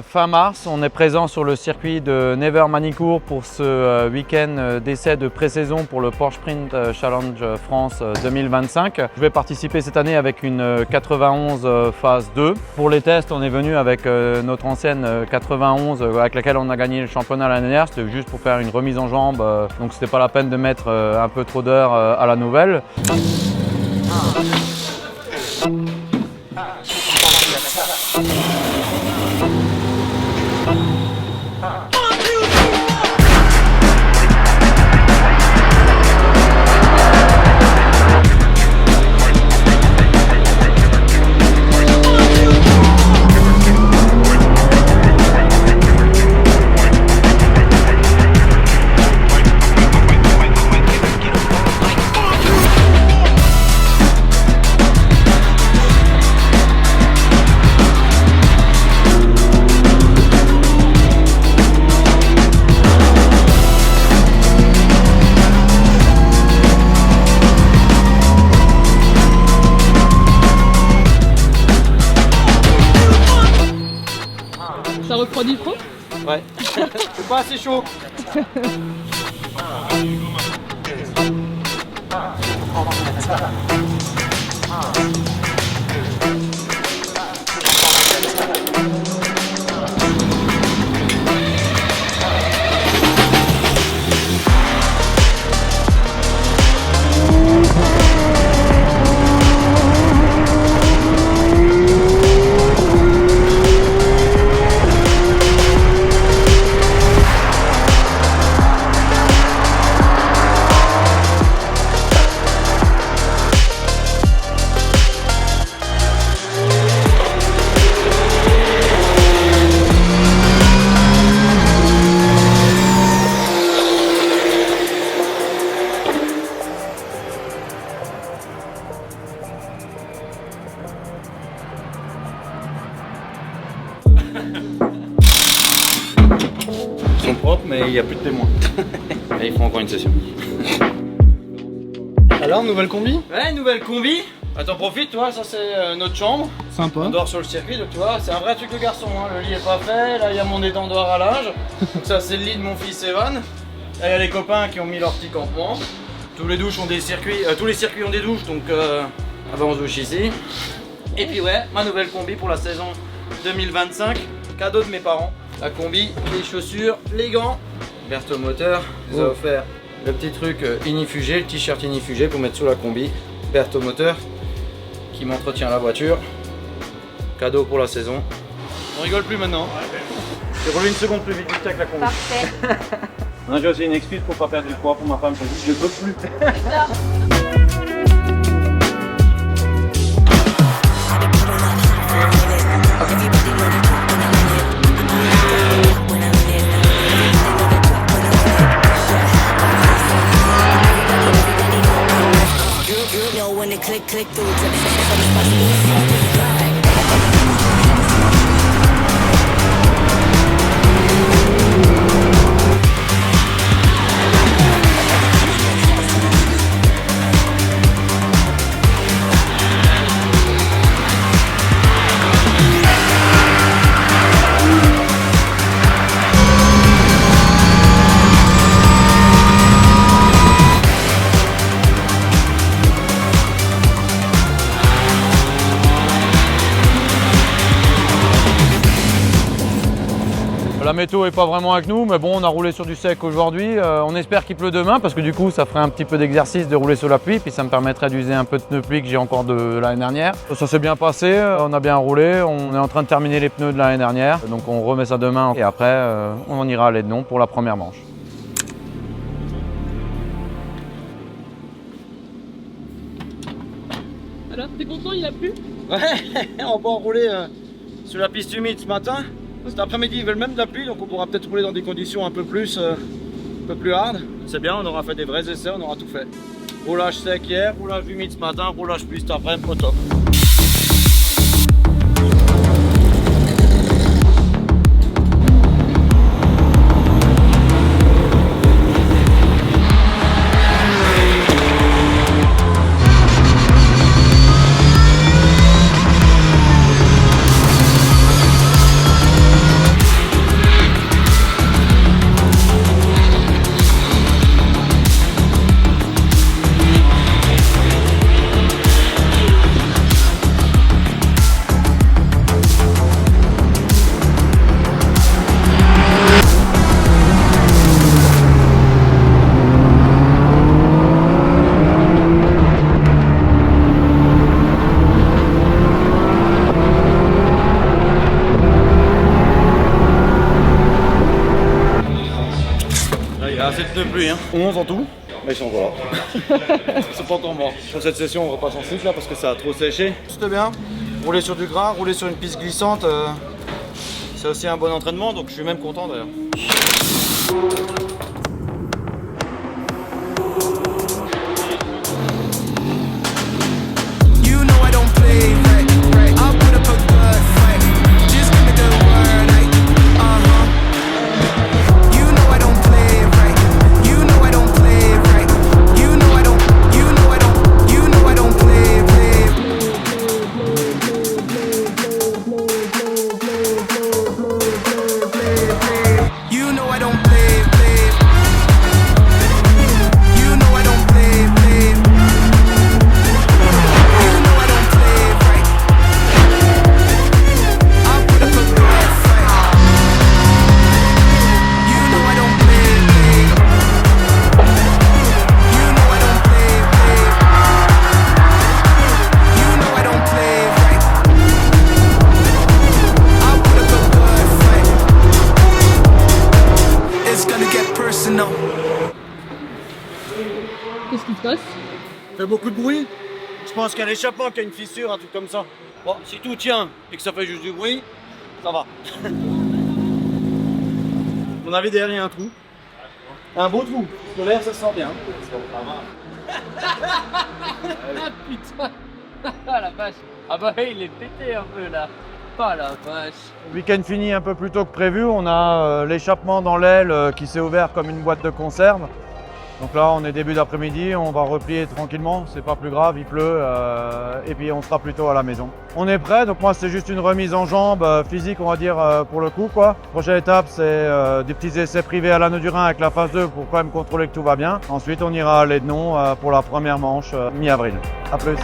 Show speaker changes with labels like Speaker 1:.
Speaker 1: fin mars, on est présent sur le circuit de Nevers-Manicourt pour ce week-end d'essai de pré-saison pour le Porsche Sprint Challenge France 2025. Je vais participer cette année avec une 91 phase 2. Pour les tests, on est venu avec notre ancienne 91 avec laquelle on a gagné le championnat l'année dernière. C'était juste pour faire une remise en jambe, donc c'était pas la peine de mettre un peu trop d'heures à la nouvelle.
Speaker 2: Ça refroidit trop?
Speaker 3: Ouais, c'est pas assez chaud. Ils sont propres, mais il n'y a plus de témoins. Et ils font encore une session. Alors, nouvelle combi? Ouais, nouvelle combi. Ah, t'en profites, toi, ça c'est notre chambre.
Speaker 2: Sympa.
Speaker 3: On dort sur le circuit, donc tu vois, c'est un vrai truc de garçon. Hein. Le lit est pas fait, là il y a mon étendoir à linge. Donc ça c'est le lit de mon fils Evan. Là il y a les copains qui ont mis leur petit campement. Tous les douches ont des circuits, tous les circuits ont des douches, donc on se douche ici. Et puis ouais, ma nouvelle combi pour la saison 2025, cadeau de mes parents. La combi, les chaussures, les gants. Berthaud Moteur nous a offert le petit truc inifugé, le t-shirt inifugé pour mettre sous la combi. Berthaud Moteur qui m'entretient la voiture. Cadeau pour la saison. On rigole plus maintenant. J'ai roulé une seconde plus vite avec la combi.
Speaker 4: Parfait.
Speaker 5: Non, j'ai aussi une excuse pour pas perdre du poids pour ma femme, je dis je peux plus.
Speaker 1: La météo n'est pas vraiment avec nous, mais bon, on a roulé sur du sec aujourd'hui. On espère qu'il pleut demain parce que du coup, ça ferait un petit peu d'exercice de rouler sur la pluie, puis ça me permettrait d'user un peu de pneus pluie que j'ai encore de l'année dernière. Ça s'est bien passé, on a bien roulé, on est en train de terminer les pneus de l'année dernière, donc on remet ça demain et après, on ira à l'aide-non pour la première manche.
Speaker 2: Alors, t'es content, il a plu?
Speaker 3: Ouais, on va enrouler sur la piste humide ce matin. Cet après-midi, ils veulent même de la pluie, donc on pourra peut-être rouler dans des conditions un peu plus hard. C'est bien, on aura fait des vrais essais, on aura tout fait. Roulage sec hier, roulage humide ce matin, roulage pluie cet après-midi, au top. assez de pneus pluie, hein. 11 en tout. Mais ils sont encore là. Ils sont pas encore morts. Pour cette session, on repasse en slip là parce que ça a trop séché. C'était bien. Rouler sur du gras, rouler sur une piste glissante, c'est aussi un bon entraînement, donc je suis même content d'ailleurs.
Speaker 2: Qu'est-ce qui se passe?
Speaker 3: Fait beaucoup de bruit. Je pense qu'il y a l'échappement qui a une fissure, un truc comme ça. Bon, si tout tient et que ça fait juste du bruit, ça va. On avait derrière il y a un trou. Un beau trou. Parce que l'air ça se sent bien.
Speaker 2: Ah putain. Ah la vache. Ah bah il est pété un peu là. Oh la vache.
Speaker 1: Week-end fini un peu plus tôt que prévu, on a l'échappement dans l'aile qui s'est ouvert comme une boîte de conserve. Donc là on est début d'après-midi, on va replier tranquillement, c'est pas plus grave, il pleut et puis on sera plutôt à la maison. On est prêt, donc moi c'est juste une remise en jambes physique on va dire pour le coup quoi. Prochaine étape c'est des petits essais privés à l'Anneau du Rhin avec la phase 2 pour quand même contrôler que tout va bien. Ensuite on ira à l'Ednon pour la première manche mi-avril. A plus.